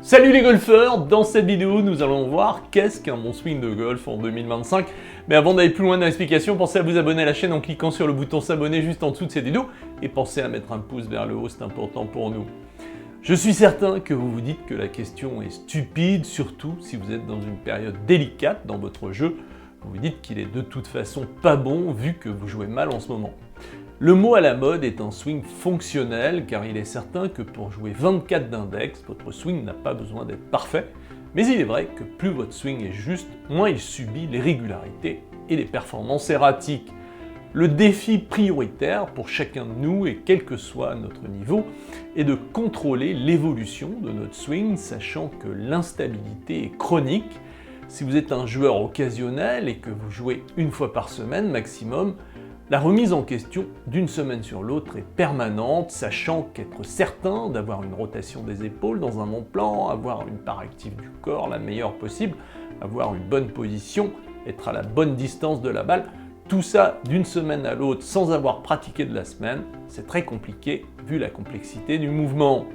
Salut les golfeurs, dans cette vidéo nous allons voir qu'est-ce qu'un bon swing de golf en 2025. Mais avant d'aller plus loin dans l'explication, pensez à vous abonner à la chaîne en cliquant sur le bouton s'abonner juste en dessous de cette vidéo et pensez à mettre un pouce vers le haut, c'est important pour nous. Je suis certain que vous vous dites que la question est stupide, surtout si vous êtes dans une période délicate dans votre jeu. Vous vous dites qu'il est de toute façon pas bon vu que vous jouez mal en ce moment. Le mot à la mode est un swing fonctionnel car il est certain que pour jouer 24 d'index, votre swing n'a pas besoin d'être parfait, mais il est vrai que plus votre swing est juste, moins il subit l'irrégularité et les performances erratiques. Le défi prioritaire pour chacun de nous, et quel que soit notre niveau, est de contrôler l'évolution de notre swing, sachant que l'instabilité est chronique. Si vous êtes un joueur occasionnel et que vous jouez une fois par semaine maximum, la remise en question d'une semaine sur l'autre est permanente, sachant qu'être certain d'avoir une rotation des épaules dans un bon plan, avoir une part active du corps la meilleure possible, avoir une bonne position, être à la bonne distance de la balle, tout ça d'une semaine à l'autre sans avoir pratiqué de la semaine, c'est très compliqué vu la complexité du mouvement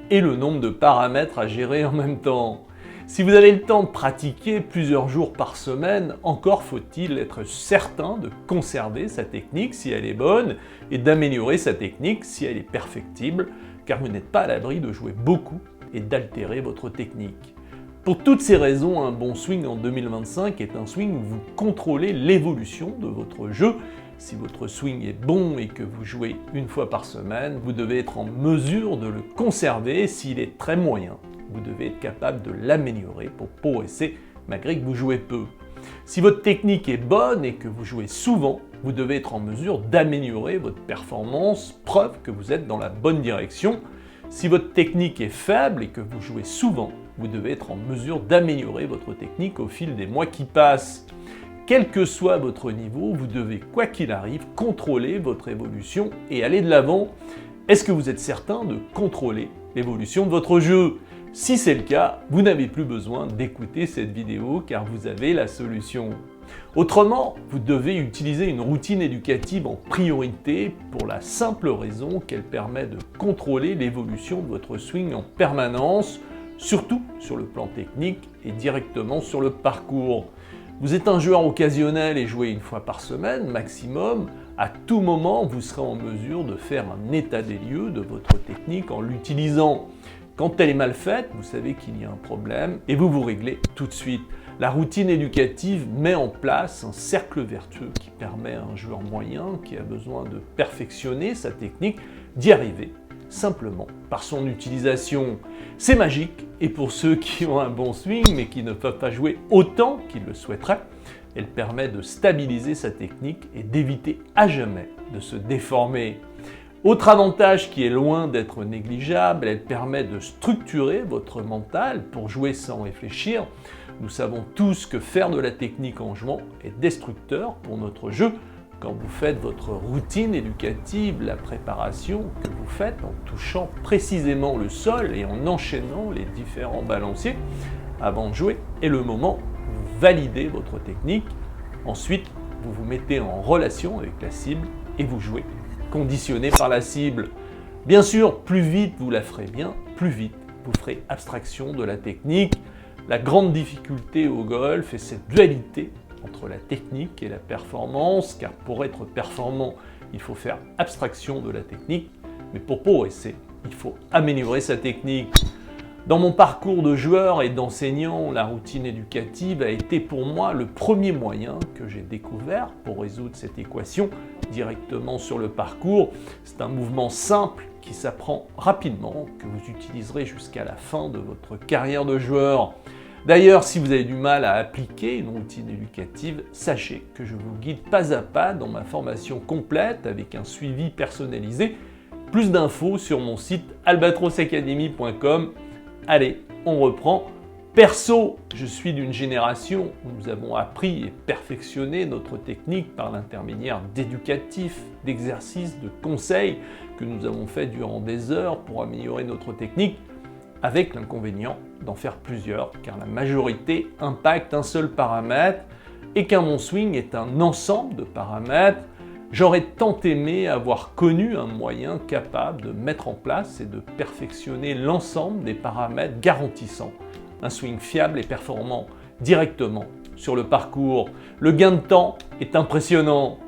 et le nombre de paramètres à gérer en même temps. Si vous avez le temps de pratiquer plusieurs jours par semaine, encore faut-il être certain de conserver sa technique si elle est bonne et d'améliorer sa technique si elle est perfectible, car vous n'êtes pas à l'abri de jouer beaucoup et d'altérer votre technique. Pour toutes ces raisons, un bon swing en 2025 est un swing où vous contrôlez l'évolution de votre jeu. Si votre swing est bon et que vous jouez une fois par semaine, vous devez être en mesure de le conserver. S'il est très moyen, vous devez être capable de l'améliorer pour progresser malgré que vous jouez peu. Si votre technique est bonne et que vous jouez souvent, vous devez être en mesure d'améliorer votre performance, preuve que vous êtes dans la bonne direction. Si votre technique est faible et que vous jouez souvent, vous devez être en mesure d'améliorer votre technique au fil des mois qui passent. Quel que soit votre niveau, vous devez, quoi qu'il arrive, contrôler votre évolution et aller de l'avant. Est-ce que vous êtes certain de contrôler l'évolution de votre jeu ? Si c'est le cas, vous n'avez plus besoin d'écouter cette vidéo car vous avez la solution. Autrement, vous devez utiliser une routine éducative en priorité pour la simple raison qu'elle permet de contrôler l'évolution de votre swing en permanence, surtout sur le plan technique et directement sur le parcours. Vous êtes un joueur occasionnel et jouez une fois par semaine maximum, à tout moment vous serez en mesure de faire un état des lieux de votre technique en l'utilisant. Quand elle est mal faite, vous savez qu'il y a un problème et vous vous réglez tout de suite. La routine éducative met en place un cercle vertueux qui permet à un joueur moyen qui a besoin de perfectionner sa technique d'y arriver simplement par son utilisation. C'est magique et pour ceux qui ont un bon swing mais qui ne peuvent pas jouer autant qu'ils le souhaiteraient, elle permet de stabiliser sa technique et d'éviter à jamais de se déformer. Autre avantage qui est loin d'être négligeable, elle permet de structurer votre mental pour jouer sans réfléchir. Nous savons tous que faire de la technique en jouant est destructeur pour notre jeu. Quand vous faites votre routine éducative, la préparation que vous faites en touchant précisément le sol et en enchaînant les différents balanciers avant de jouer est le moment où vous validez votre technique. Ensuite, vous vous mettez en relation avec la cible et vous jouez conditionné par la cible. Bien sûr, plus vite vous la ferez bien, plus vite vous ferez abstraction de la technique. La grande difficulté au golf est cette dualité entre la technique et la performance, car pour être performant, il faut faire abstraction de la technique, mais pour progresser, il faut améliorer sa technique. Dans mon parcours de joueur et d'enseignant, la routine éducative a été pour moi le premier moyen que j'ai découvert pour résoudre cette équation directement sur le parcours. C'est un mouvement simple qui s'apprend rapidement, que vous utiliserez jusqu'à la fin de votre carrière de joueur. D'ailleurs, si vous avez du mal à appliquer une routine éducative, sachez que je vous guide pas à pas dans ma formation complète avec un suivi personnalisé. Plus d'infos sur mon site albatrosacademy.com. Allez, on reprend. Perso, je suis d'une génération où nous avons appris et perfectionné notre technique par l'intermédiaire d'éducatifs, d'exercices, de conseils que nous avons fait durant des heures pour améliorer notre technique, avec l'inconvénient d'en faire plusieurs, car la majorité impacte un seul paramètre et qu'un bon swing est un ensemble de paramètres. J'aurais tant aimé avoir connu un moyen capable de mettre en place et de perfectionner l'ensemble des paramètres garantissant un swing fiable et performant directement sur le parcours. Le gain de temps est impressionnant,